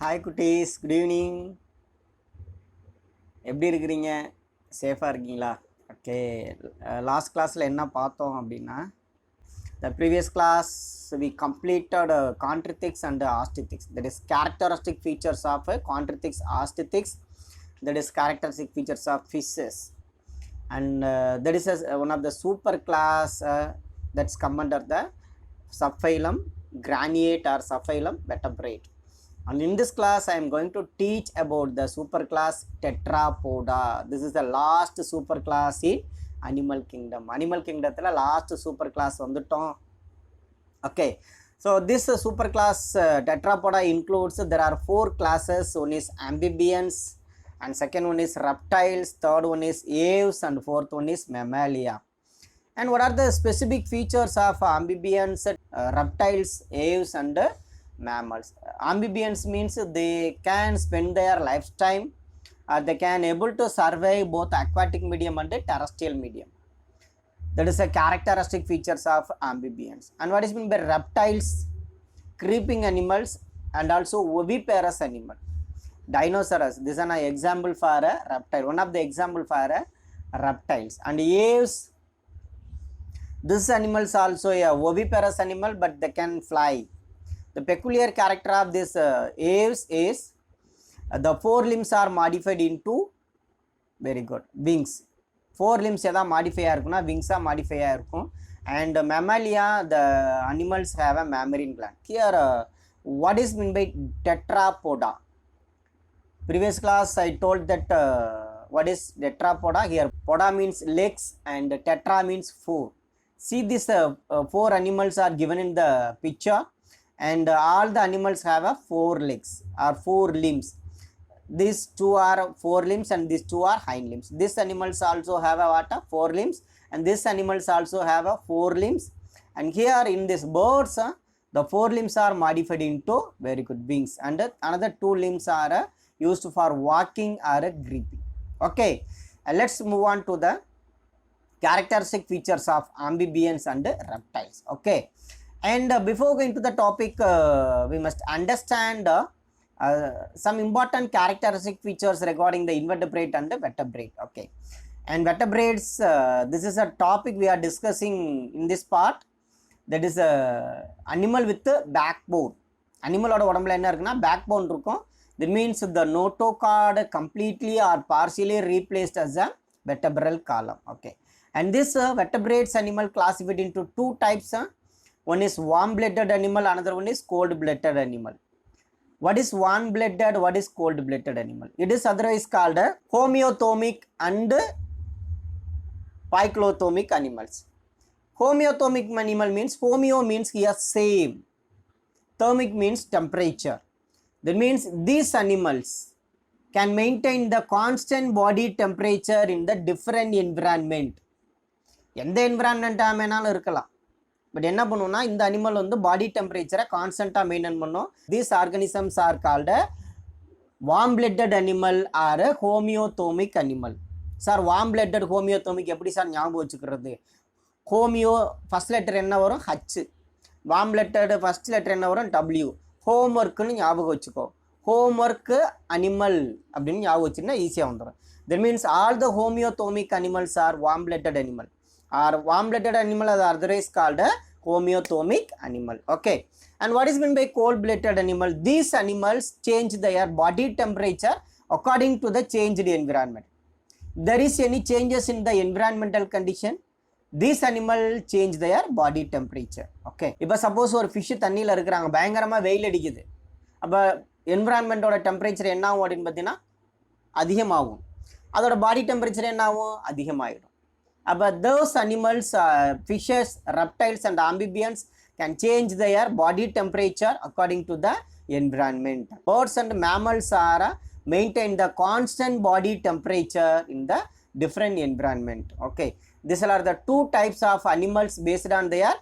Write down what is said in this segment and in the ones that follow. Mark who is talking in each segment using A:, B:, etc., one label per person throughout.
A: Hi குட்டீஸ், good evening. எப்படி இருக்கிறீங்க? சேஃபாக இருக்கீங்களா? ஓகே, லாஸ்ட் கிளாஸில் என்ன பார்த்தோம் அப்படின்னா, the previous class we completed chondrichthyes and osteichthyes, that is characteristic features of chondrichthyes, osteichthyes, that is characteristic features of fishes, and that is one of the super class that's come under the subphylum graniate or subphylum vertebrate. And in this class I am going to teach about the superclass Tetrapoda. This is the last superclass in animal kingdom. Animal kingdom last superclass vandutom. Okay, so this superclass Tetrapoda includes, there are 4 classes. One is amphibians, and second one is reptiles, third one is aves, and fourth one is mammalia. And what are the specific features of amphibians, reptiles, aves, and mammals? Amphibians means they can spend their lifetime, they can able to survive both aquatic medium and terrestrial medium. That is a characteristic features of amphibians. And what is meant by reptiles? Creeping animals and also oviparous animal. Dinosaurs, this is an example for a reptile, one of the example for a reptiles. And aves, this animals also a oviparous animal, but they can fly. The peculiar character of this aves is the 4 limbs are modified into, very good, wings. 4 limbs எதா modify ஆயிருக்குன்னா wings modify ஆயிருக்கும். And mammalia, the animals have a mammalian gland. Here what is meant by tetrapoda? Previous class I told that what is tetrapoda. Here poda means legs and tetra means 4. See, this 4 animals are given in the picture, and all the animals have a 4 legs or 4 limbs. These 2 are 4 limbs and these 2 are hind limbs. These animals also have a what, 4 limbs, and these animals also have a 4 limbs. And here in this birds, the 4 limbs are modified into, very good, wings, and another 2 limbs are used for walking or gripping. Okay, let's move on to the characteristic features of amphibians and reptiles. Okay, and before going to the topic, we must understand some important characteristic features regarding the invertebrate and the vertebrate. Okay, and vertebrates, this is a topic we are discussing in this part. That is a animal with a backbone. Animal oda odambla enna irukna backbone irukum. That means the notochord completely or partially replaced as a vertebral column. Okay, and this vertebrates animal classified into 2 types. One is warm-blooded animal, another one is cold-blooded animal. What is warm-blooded? What is cold-blooded animal? It is otherwise called homeothermic and poikilothermic animals. Homeothermic animal means, homeo means here same, thermic means temperature. That means these animals can maintain the constant body temperature in the different environment. எந்த environment வேணாலும் இருக்கலாம், but என்ன பண்ணுவோம்னா இந்த animal வந்து பாடி டெம்பரேச்சரை கான்ஸ்டண்ட்டாக maintain பண்ணும். These organisms are called warm blooded animal or homeothermic animal. Sir warm blooded homeothermic எப்படி சார் ஞாபகம் வச்சுக்கிறது? ஹோமியோ ஃபஸ்ட் லெட்டர் என்ன வரும்? H. Warm blooded first letter என்ன வரும்? டபிள்யூ. ஹோம்ஒர்க்குன்னு ஞாபகம் வச்சுக்கோ. ஹோம்ஒர்க்கு அனிமல் அப்படின்னு ஞாபகம் வச்சுன்னா ஈஸியாக வந்துடும். That means all the homeothermic animals are warm blooded animal, or warm-blooded animal are otherwise called a homeothermic animal. Okay, and what is meant by cold-blooded animal? These animals change their body temperature according to the changed environment. There is any changes in the environmental condition, these animals change their body temperature. Okay, இப்போ suppose ஒரு fish தண்ணியில் இருக்கிறாங்க, பயங்கரமாக வெயில் அடிக்குது, அப்போ என்விரான்மெண்ட்டோட temperature என்ன ஆகும் அப்படின்னு பார்த்தீங்கன்னா அதிகமாகும், அதோட பாடி டெம்பரேச்சர் என்ன ஆகும்? அதிகமாகிடும். But those animals, fishes, reptiles and amphibians can change their body temperature according to the environment. Birds and mammals are maintain the constant body temperature in the different environment. Okay, these are the 2 types of animals based on their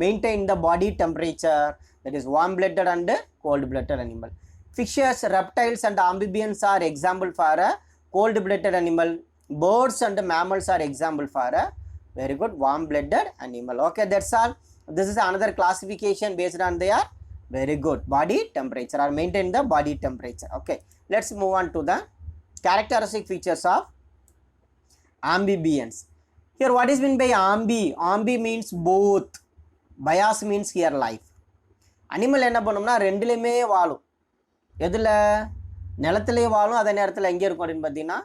A: maintain the body temperature, that is warm-blooded and cold-blooded animal. Fishes, reptiles and amphibians are example for a cold-blooded animal. Birds and mammals are example for a very good warm-blooded animal. Okay, that's all. This is another classification based on their Very good. Body temperature or maintain the body temperature. Okay, let's move on to the characteristic features of amphibians. Here what is meant by ambi? Ambi means both. Bias means here life. Animal என்ன பண்ணும்னா ரெண்டுலையுமே வாழும். எதில் நிலத்திலையும் வாழும், அதே நேரத்தில் எங்கே இருக்கும் அப்படின்னு பார்த்தீங்கன்னா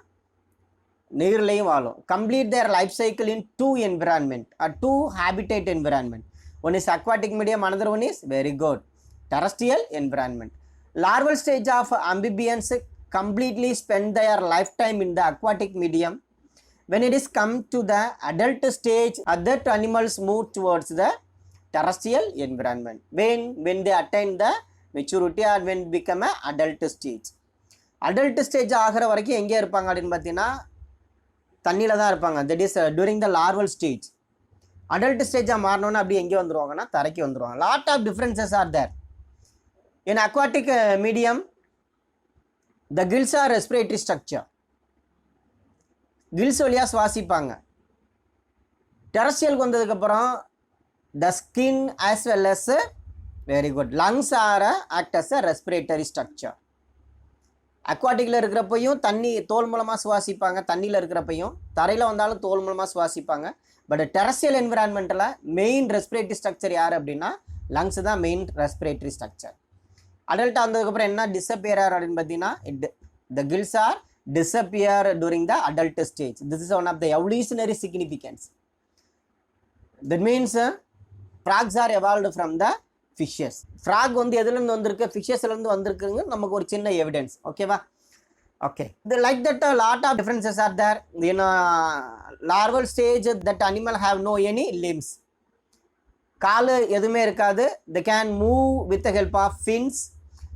A: நீர்லையும் வாழும். Complete their life cycle in two environment or two habitat environment. One is aquatic medium, another one is very good terrestrial environment. Larval stage of amphibians completely spend their lifetime in the aquatic medium. When it is come to the adult stage, other animals move towards the terrestrial environment. When they attain the maturity or when become a adult stage. Adult stage ஆகிற வரைக்கும் எங்கே இருப்பாங்க அப்படின்னு பார்த்தீங்கன்னா தண்ணியில் தான் இருப்பாங்க. That is during the larval stage. Adult stage மாறணும்னா அப்படி எங்கே வந்துருவாங்கன்னா தரைக்கு வந்துருவாங்க. Lot of differences are there. In aquatic medium, the gills are respiratory structure. Gills வழியாக சுவாசிப்பாங்க. டெரஸ்ட்ரியலுக்கு வந்ததுக்கப்புறம் the skin as well as very good lungs are act as a respiratory structure. அக்வாட்டிக்கில் இருக்கிறப்பையும் தண்ணி தோல் மூலமாக சுவாசிப்பாங்க, தண்ணியில் இருக்கிறப்பையும் தரையில் வந்தாலும் தோல் மூலமாக சுவாசிப்பாங்க. பட் டெரஸ்ட்ரியல் என்விரான்மெண்ட்டில் மெயின் ரெஸ்பிரேட்டரி ஸ்ட்ரக்சர் யார் அப்படின்னா லங்ஸ் தான் மெயின் ரெஸ்பிரேட்டரி ஸ்ட்ரக்சர். அடல்ட்டாக வந்ததுக்கப்புறம் என்ன டிஸப்பியர் அப்படின்னு பார்த்தீங்கன்னா the gills are disappear during the adult stage. This is one of the evolutionary significance. That means frogs are evolved from the fishes. Frog வந்து எதுலேருந்து வந்திருக்கு, ஃபிஷஸ்லேருந்து வந்திருக்குங்க நமக்கு ஒரு சின்ன எவிடன்ஸ். ஓகேவா? Okay, like that a lot of differences are there. In larval stage that animal have no any limbs. கால் எதுவுமே இருக்காது. They can move with the help of fins.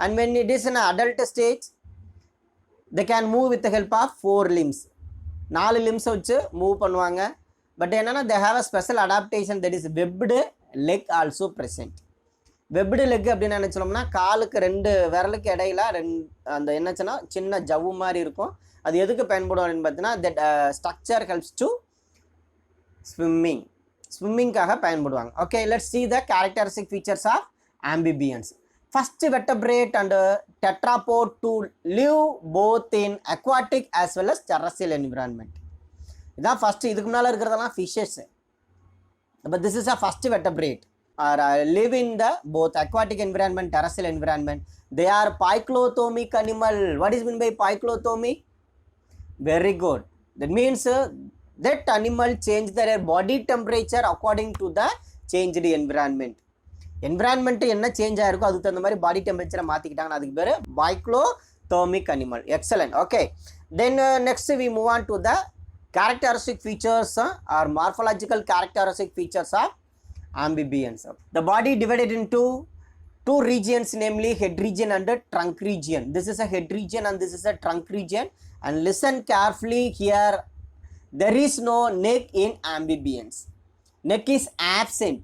A: And when it is in adult stage, they can move with the help of 4 limbs. 4 limbs வச்சு move பண்ணுவாங்க. But என்னன்னா they have a special adaptation, that is webbed leg also present. Webbed leg அப்படின்னு என்ன சொல்லணும்னா காலுக்கு 2 விரலுக்கு இடையில அந்த என்னச்சுன்னா சின்ன ஜவ்வு மாதிரி இருக்கும். அது எதுக்கு பயன்படும் அப்படின்னு பார்த்தீங்கன்னா தட் ஸ்ட்ரக்சர் ஹெல்ப்ஸ் டு ஸ்விம்மிங்காக பயன்படுவாங்க. Okay, let's see the characteristic features of amphibians. First vertebrate and tetrapod to live both in aquatic as well as terrestrial environment. இதான் ஃபர்ஸ்ட். இதுக்கு முன்னால் இருக்கிறதெல்லாம் fishes. But this is a first vertebrate or live in the both aquatic environment, terrestrial environment. They are poikilothermic animal. What is meant by poikilothermic? Very good. That means that animal change their body temperature according to the changed environment. Environment என்ன change ஆயிருக்கோ அதுக்கு தகுந்த மாதிரி பாடி டெம்பரேச்சரை மாற்றிக்கிட்டாங்கன்னா அதுக்கு பேர் poikilothermic animal. Excellent. Okay, then next we move on to the characteristic features or morphological characteristic features of amphibians. The body divided into 2 regions, namely head region and trunk region. This is a head region and this is a trunk region. And listen carefully here. There is no neck in amphibians. Neck is absent.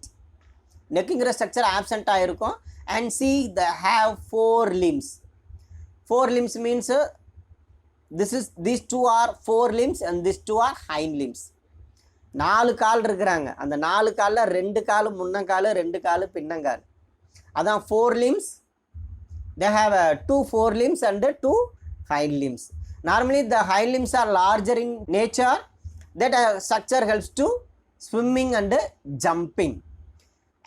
A: Neckingra structure absent ஆயிருக்கும். And see, they have 4 limbs. 4 limbs means these 2 are 4 limbs and these 2 are hind limbs. 4 கால் இருக்கிறாங்க. அந்த 4 காலில் 2 கால் முன்னங்கால், 2 கால் பின்னங்கால். அதான் 4 limbs. They have 2 forelimbs and 2 hind limbs. Normally the hind limbs are larger in nature. That structure helps to swimming and jumping.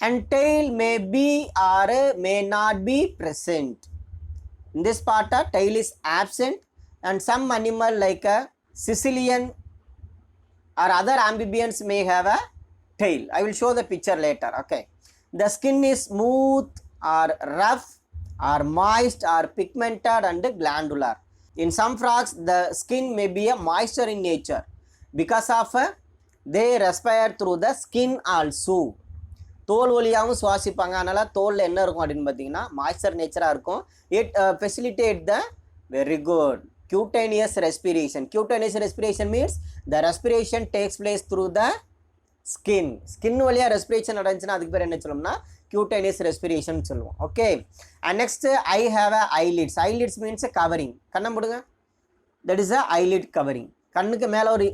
A: And tail may be or may not be present. In this part tail is absent. And some animal like a Sicilian or other amphibians may have a tail. I will show the picture later. Okay, the skin is smooth or rough or moist or pigmented and glandular. In some frogs the skin may be a moisture in nature because of they respire through the skin also. தோல் வழியாகவும் சுவாசிப்பாங்க. அதனால் தோலில் என்ன இருக்கும் அப்படின்னு பார்த்தீங்கன்னா moisture நேச்சராக இருக்கும். It facilitate the very good cutaneous respiration. Cutaneous respiration means the respiration takes place through the skin. Skin வழியாக ரெஸ்பிரேஷன் நடந்துச்சுன்னா அதுக்கு பேர் என்ன சொல்லணும்னா cutaneous respiration சொல்லுவோம். Okay, and next I have a eyelids. Eyelids means a covering. கண்ணை மூடுங்க. That is a eyelid covering. கண்ணுக்கு மேலே ஒரு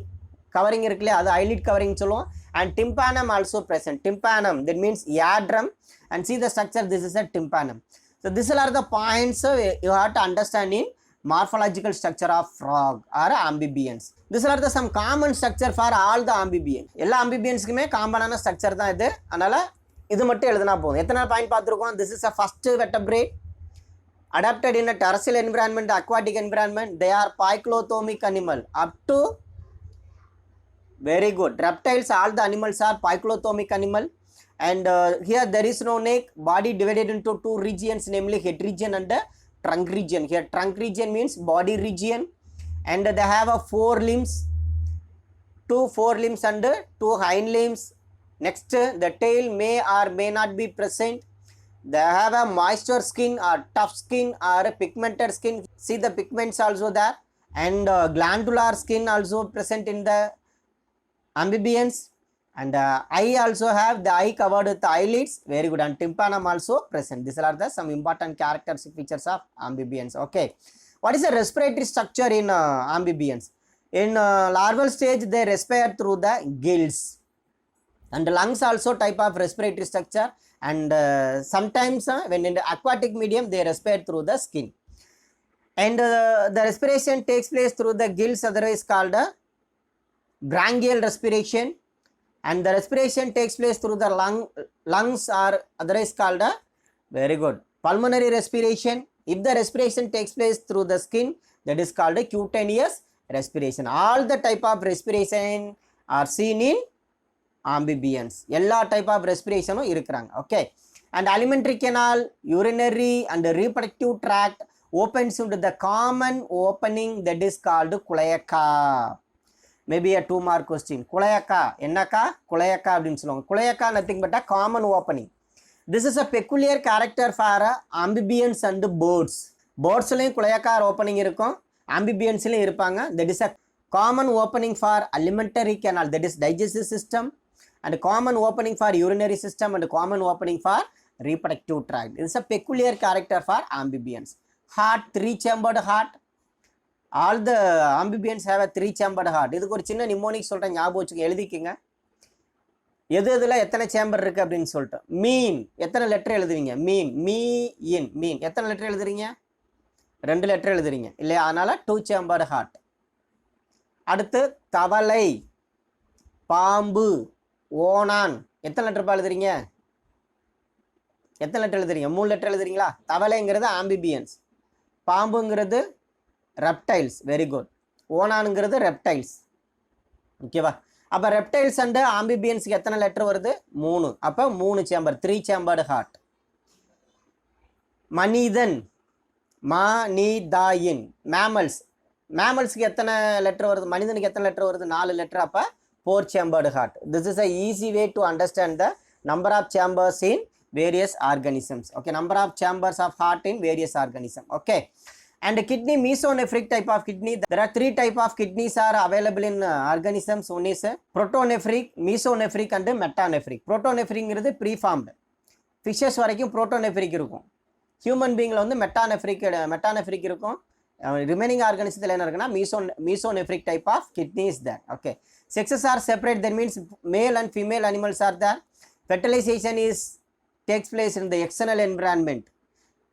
A: கவரிங் இருக்குல்லையா, அது ஐலிட் கவரிங் சொல்லுவோம். And tympanum also present. Tympanum, that means eardrum. And see the structure, this is a tympanum. So these are the points you have to understand in morphological structure of frog or amphibians. These are the some common structure for all the amphibians. எல்லா amphibiansக்குமே காமனான structure தான் இது. அதனால இது மட்டும் எழுதுனா போதும். எத்தனை பாயிண்ட் பார்த்துருக்கோம்? This is a first vertebrate adapted in a terrestrial environment, aquatic environment. They are poikilothermic animal up to, very good, reptiles. All the animals are poikilothermic animal. And here there is no neck, body divided into two regions, namely head region and trunk region. Here trunk region means body region, and they have a 4 limbs, 2 forelimbs and 2 hind limbs. Next, the tail may or may not be present. They have a moisture skin or tough skin or a pigmented skin. See the pigments also there, and glandular skin also present in the amphibians. And eye also have the eye covered with eyelids, very good, and tympanum also present. These are the some important characteristic features of amphibians. Okay, what is the respiratory structure in amphibians? In larval stage they respire through the gills, and lungs also type of respiratory structure, and sometimes when in the aquatic medium they respire through the skin, and the respiration takes place through the gills, otherwise called branchial respiration. And the respiration takes place through the lungs or otherwise called very good, pulmonary respiration. If the respiration takes place through the skin, that is called a cutaneous respiration. All the type of respiration are seen in amphibians. Ella type of respiration irukranga. Okay, and alimentary canal, urinary and reproductive tract opens into the common opening, that is called cloaca. Maybe a 2 mark question. Cloaca, ennaka? Cloaca அப்படினு சொல்லுவாங்க. Cloaca nothing but a common opening. This is a peculiar character for amphibians and birds. Birdsலயும் cloaca opening இருக்கும், amphibiansலயும் இருப்பாங்க. That is a common opening for alimentary canal, that is digestive system, and common opening for urinary system, and common opening for reproductive tract. This is a peculiar character for amphibians. Heart, 3-chambered heart. All the amphibians have a 3-chambered heart. இதுக்கு ஒரு சின்ன mnemonic சொல்கிறேன், ஞாபகம் வச்சுக்க, எழுதிக்கிங்க. இதில் எத்தனை chamber இருக்குது அப்படின்னு சொல்லிட்டு. மீன் எத்தனை லெட்டர் எழுதுவீங்க? மீன், மீ இன், மீன் எத்தனை லெட்டர் எழுதுறீங்க? 2 லெட்டர் எழுதுறீங்க இல்லையா? அதனால் 2-chambered heart. அடுத்து தவளை, பாம்பு, ஓணான் எத்தனை லெட்டர் எழுதுறீங்க? எத்தனை லெட்டர் எழுதுறீங்க? 3 லெட்டர் எழுதுறீங்களா? தவளைங்கிறது ஆம்பிபியன்ஸ், பாம்புங்கிறது ரெப்டைல்ஸ், வெரி குட், ஓனானுங்கிறது ரெப்டைல்ஸ். ஓகேவா? அப்போ ரெப்டைல்ஸ் அண்ட் ஆம்பிபியன்ஸுக்கு எத்தனை லெட்டர் வருது? 3. அப்போ 3 சேம்பர், 3-chambered heart. மனிதன், மனிதாயின். மேமல்ஸ், மேமல்ஸுக்கு எத்தனை லெட்டர் வருது? மனிதனுக்கு எத்தனை லெட்டர் வருது? 4 லெட்டர். அப்போ 4-chambered heart. This is a easy way to understand the number of chambers in various organisms. Okay, number of chambers of heart in various organisms. Okay. And kidney, mesonephric type of kidney. There are 3 type of kidneys are available in organisms. One is protonephric, mesonephric and metanephric. Protonephric is preformed. Fishes வரைக்கும் protonephric இருக்கும். Human beingல வந்து metanephric இருக்கும். Remaining organismத்தில் என்ன இருக்குன்னா mesonephric type of kidney is there. Okay. Sexes are separate. That means male and female animals are there. Fertilization takes place in the external environment.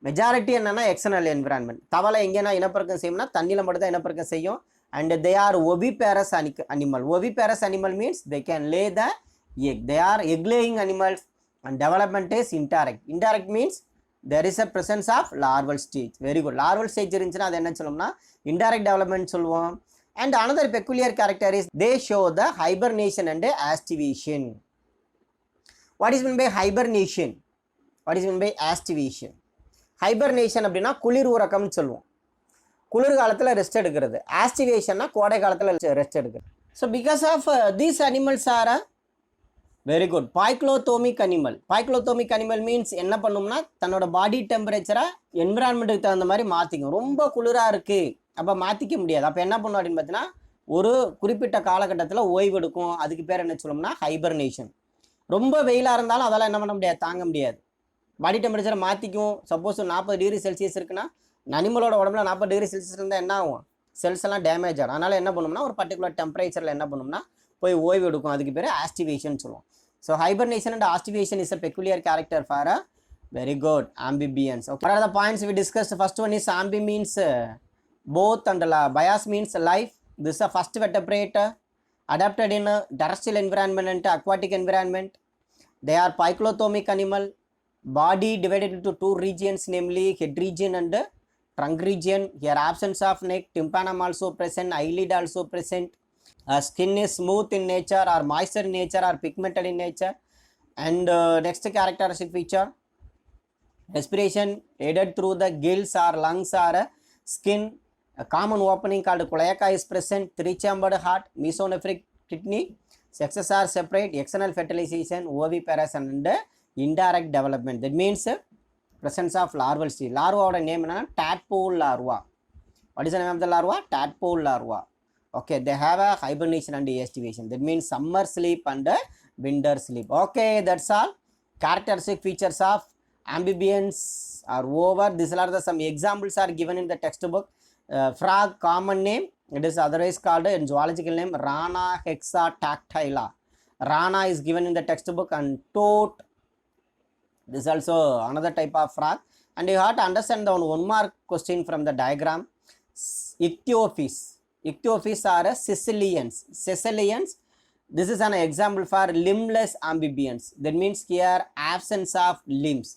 A: Majority என்னன்னா external environment. தவளை எங்கேனா இனப்பெருக்கம் செய்யும்னா தண்ணியில் மட்டும் தான் இனப்பெருக்கம் செய்யும். And they are oviparous animal. Oviparous animal means they can lay the egg. They are egg laying animals, and development is indirect. Indirect means there is a presence of larval stage. Very good. Larval stage இருந்துச்சுன்னா அது என்ன சொல்லுவோம்னா indirect development சொல்லுவோம். And another peculiar character is they show the hibernation and aestivation. What is meant by hibernation? What is meant by aestivation? Hibernation அப்படின்னா குளிர் உறக்கம்னு சொல்லுவோம். குளிர் காலத்தில் ரெஸ்ட் எடுக்கிறது. ஆஸ்டிவேஷன்னா கோடை காலத்தில் ரெஸ்ட் எடுக்கிறது. So because of these animals are very good poikilothermic animal. Poikilothermic animal means என்ன பண்ணும்னா தன்னோட பாடி டெம்பரேச்சரை என்விரான்மெண்ட்டுக்கு தகுந்த மாதிரி மாற்றிக்கும். ரொம்ப குளிராக இருக்குது அப்போ மாற்றிக்க முடியாது. அப்போ என்ன பண்ணும் அப்படின்னு பார்த்தீங்கன்னா ஒரு குறிப்பிட்ட காலகட்டத்தில் ஓய்வெடுக்கும். அதுக்கு பேர் என்ன சொல்லணும்னா ஹைபர்னேஷன். ரொம்ப வெயிலாக இருந்தாலும் அதெல்லாம் என்ன பண்ண முடியாது, தாங்க முடியாது. பாடி டெம்பரேச்சரை மாற்றிக்கும். சப்போஸ் 40 டிகிரி செல்சியஸ் இருக்குன்னா அனிமலோட உடம்புல 40 டிகிரி செல்சியஸ் இருந்தால் என்ன ஆகும்? செல்ஸ் எல்லாம் டேமேஜ் ஆகும். அதனால் என்ன பண்ணும்னா ஒரு பர்டிகுலர் டெம்பரேச்சரில் என்ன பண்ணும்னா போய் ஓய்வு எடுக்கும், அதுக்கு பேர் ஆஸ்டிவேஷன் சொல்லுவோம். So hibernation and aestivation is a peculiar character for a very good amphibians. Okay, what are the points we discussed? First one is ambi means both and bias means life. This is the first vertebrate adapted in a terrestrial environment and aquatic environment. They are poikilothomic animal. Body divided into two regions, namely head region and trunk region. Here absence of neck, tympanum also present, eyelid also present. Skin is smooth in nature or moisture in nature or pigmented in nature. And next characteristic feature, respiration aided through the gills or lungs or skin. A common opening called cloaca is present. 3-chambered heart, mesonephric kidney. Sexes are separate. External fertilization, oviparous and indirect development. That means presence of larval stage. Larva name is tadpole larva. What is the name of the larva? Tadpole larva. Okay, they have a hibernation and estivation. That means summer sleep and winter sleep. Okay, that's all. Characteristic features of amphibians are over. These are some examples are given in the textbook. Frog, common name, it is otherwise called in zoological name Rana hexatactyla. Rana is given in the textbook, and toad, this is also another type of frog. And you have to understand the one mark question from the diagram. Ichthyophis. Ichthyophis are Sicilians. Sicilians, this is an example for limbless amphibians. That means here absence of limbs.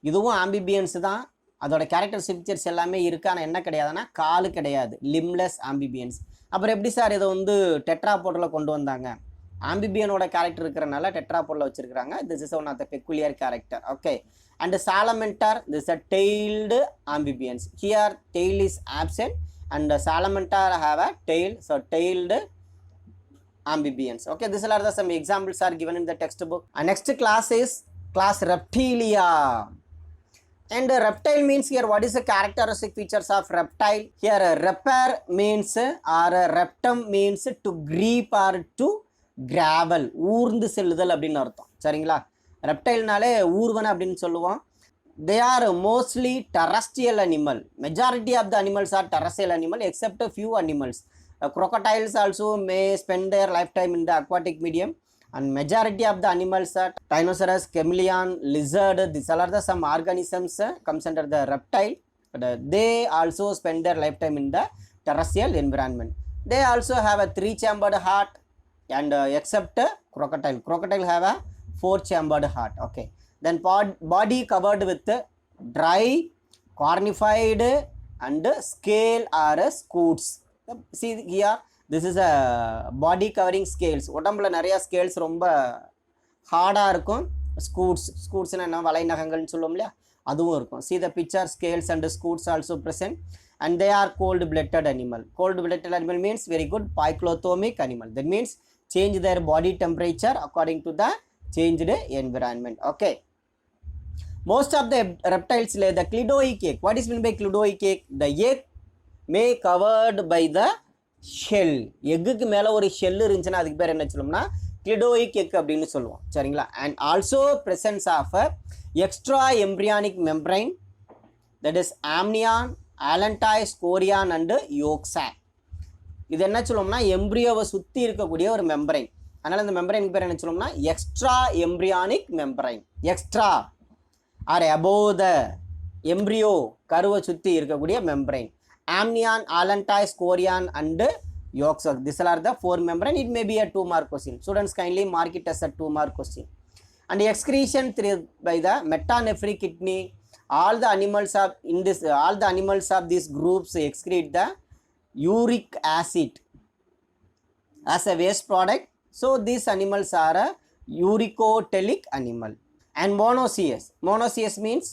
A: இதுவும் amphibians தான். அதோட character features எல்லாமே இருக்கு. ஆனால் என்ன கிடையாதுன்னா காலு கிடையாது, லிம்லெஸ் amphibians. அப்புறம் எப்படி சார் இதை வந்து டெட்ராபோர்ட்டில் கொண்டு வந்தாங்க? ஆம்பிபியனோட கேரக்டர் இருக்கிறனால டெட்ராபோர்ட்டில் வச்சிருக்காங்க. This is one of the peculiar character. Okay, and salamander, this a tailed amphibians. Here tail is absent and salamander have a tail. So tailed amphibians. Okay, these are the some examples are given in the textbook. And next class is class Reptilia. And reptile means here what is the characteristic features of reptile? Here repair means or reptum means to creep or to gravel. ஊர்ந்து செல்லுதல் அப்படின்னு அர்த்தம். சரிங்களா? ரெப்டைல்னாலே ஊர்வன அப்படின்னு சொல்லுவோம். They are mostly terrestrial animal. Majority of the animals are terrestrial animal except a few animals. Crocodiles also may spend their lifetime in the aquatic medium, and majority of the animals are rhinoceros, chameleon, lizard. These are the some organisms comes under the reptile, but they also spend their lifetime in the terrestrial environment. They also have a 3-chambered heart, and except crocodile. Crocodile have a 4-chambered heart. Okay, then body covered with dry cornified and scale or scutes. See here, this is a body covering scales. உடம்புல நிறைய scales ரொம்ப ஹார்டாக இருக்கும். ஸ்கூட்ஸ்னா என்ன, வலை நகங்கள்னு சொல்லுவோம் இல்லையா, அதுவும் இருக்கும். See the picture, scales and scutes also present, and they are cold blooded animal. Cold blooded animal means very good poikilothomic animal. That means change their body temperature according to the changed environment. Okay, most of the reptiles lay the cleidoic egg. What is meant by cleidoic egg? The egg may covered by the shell. எக்குக்கு மேலே ஒரு shell இருந்துச்சுன்னா அதுக்கு பேர் என்ன சொல்லுவோம்னா கிளிடோயிக் egg அப்படின்னு சொல்லுவோம். சரிங்களா? And also presence of extra embryonic membrane, that is amnion, allantois, chorion and yolk sac. இது என்ன சொல்லுவோம்னா எம்ப்ரியோவை சுற்றி இருக்கக்கூடிய ஒரு மெம்பரைன். அதனால் இந்த மெம்பரைனுக்கு பேர் என்ன சொல்லுவோம்னா extra embryonic membrane. Extra are above the embryo, கருவை சுற்றி இருக்கக்கூடிய membrane. Amnion, allantois, chorion and yolk. These are the 4 membrane. It may be a 2-mark question. Students kindly mark it as a 2-mark question. And excretion by the metanephric kidney. All the animals of these groups excrete the uric acid as a waste product. So these animals are a uricotelic animal. And monoecious. Monoecious means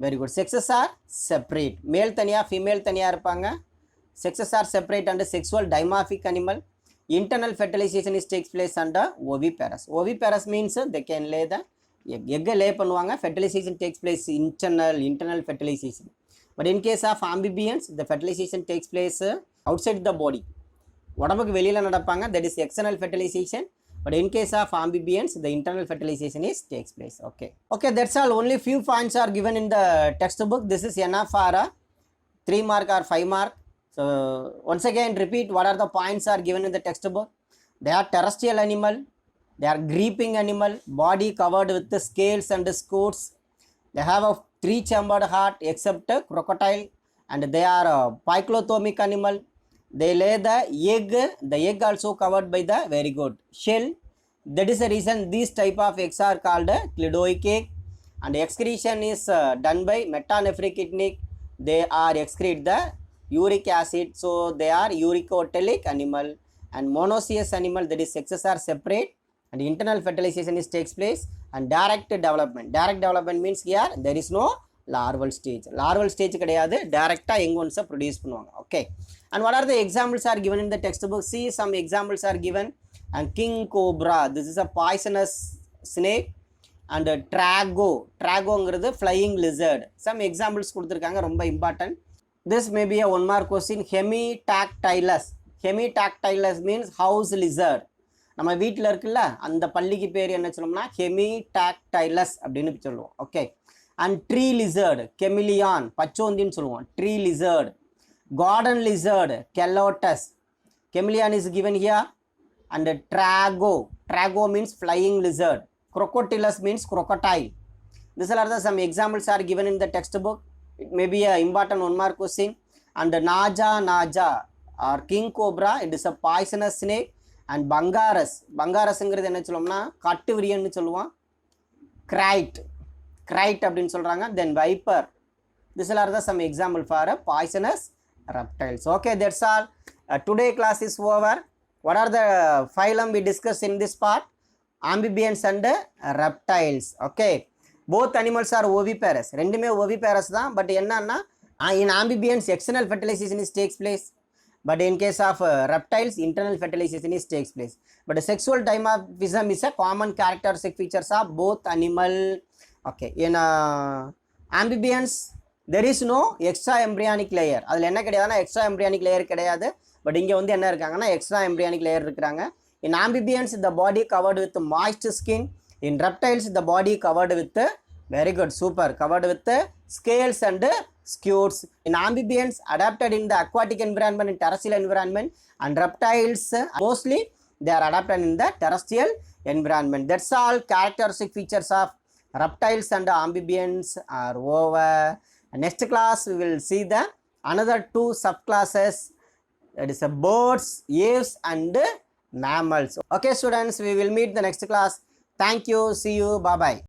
A: very good. Sexes are separate. Male தனியா, female தனியா இருப்பாங்க. Sexes are separate and sexual dimorphic animal. Internal fertilization is takes place under oviparous. Oviparous means they can lay the egg. Egg lay பண்ணுவாங்க. Fertilization takes place internal fertilization. But in case of amphibians, the fertilization takes place outside the body. உடம்புக்கு வெளியில நடப்பாங்க. That is external fertilization. But in case of amphibians, the internal fertilization takes place. Okay, that's all. Only few points are given in the textbook. This is enough for a 3-mark or 5-mark. So once again repeat what are the points are given in the textbook. They are terrestrial animal. They are creeping animal, body covered with the scales and scutes. They have a three-chambered heart except crocodile, and they are a poikilothermic animal. They lay the egg also covered by the very good shell. That is the reason these type of eggs are called cleidoic egg. And excretion is done by metanephric kidney. They are excrete the uric acid, so they are uricotelic animal. And monoecious animal, that is sexes are separate and internal fertilization is takes place. And direct development means here there is no larval stage கிடையாது, டைரக்டா young ones produce பண்ணுவாங்க. Okay, and what are the examples are given in the textbook? See, some examples are given. And king cobra, this is a poisonous snake. And tragoங்கிறது flying lizard. Some examples கொடுத்திருக்காங்க, ரொம்ப important. This may be a one mark question. Hemidactylus means house lizard. நம்ம வீட்டில் இருக்குல்ல அந்த பள்ளிக்கு பேர் என்ன சொல்லணும்னா Hemidactylus அப்படின்னு சொல்லுவோம். Okay, and tree lizard chameleon, பச்சோந்தின்னு சொல்லுவோம். Tree lizard, garden lizard calotes, chameleon is given here. And trago means flying lizard. Crocodilus means crocodile. These are the some examples are given in the textbook. It may be a important one mark question. And naja or king cobra, it is a poisonous snake. And பங்காரஸ்ங்கிறது என்ன சொல்லுவோம்னா கட்டுவிரியன்னு சொல்லுவோம். Cried அப்படின்னு சொல்கிறாங்க. தென் wiper. These are the some example for a poisonous reptiles. Okay, that's all. Today class is over. What are the phylum we discussed in this part? Amphibians and reptiles. Okay, both animals are oviparous. ரெண்டுமே oviparous தான். But என்னன்னா in amphibians external fertilization is takes place. But in case of reptiles, internal fertilization is takes place. But sexual dimorphism is a common characteristic features of both animal. Okay, in amphibians there is no extra embryonic layer. அதில் என்ன கிடையாதுன்னா extra embryonic layer கிடையாது. But இங்கே வந்து என்ன இருக்காங்கன்னா extra embryonic layer இருக்கிறாங்க. In amphibians the body covered with moist skin. In reptiles the body covered with very good, super, covered with scales and scutes. In amphibians adapted in the aquatic environment and terrestrial environment, and reptiles mostly they are adapted in the terrestrial environment. That's all characteristic features of reptiles and amphibians are over. Next class we will see the another two subclasses, that is birds, aves and mammals. Okay students, we will meet the next class. Thank you, see you, bye bye.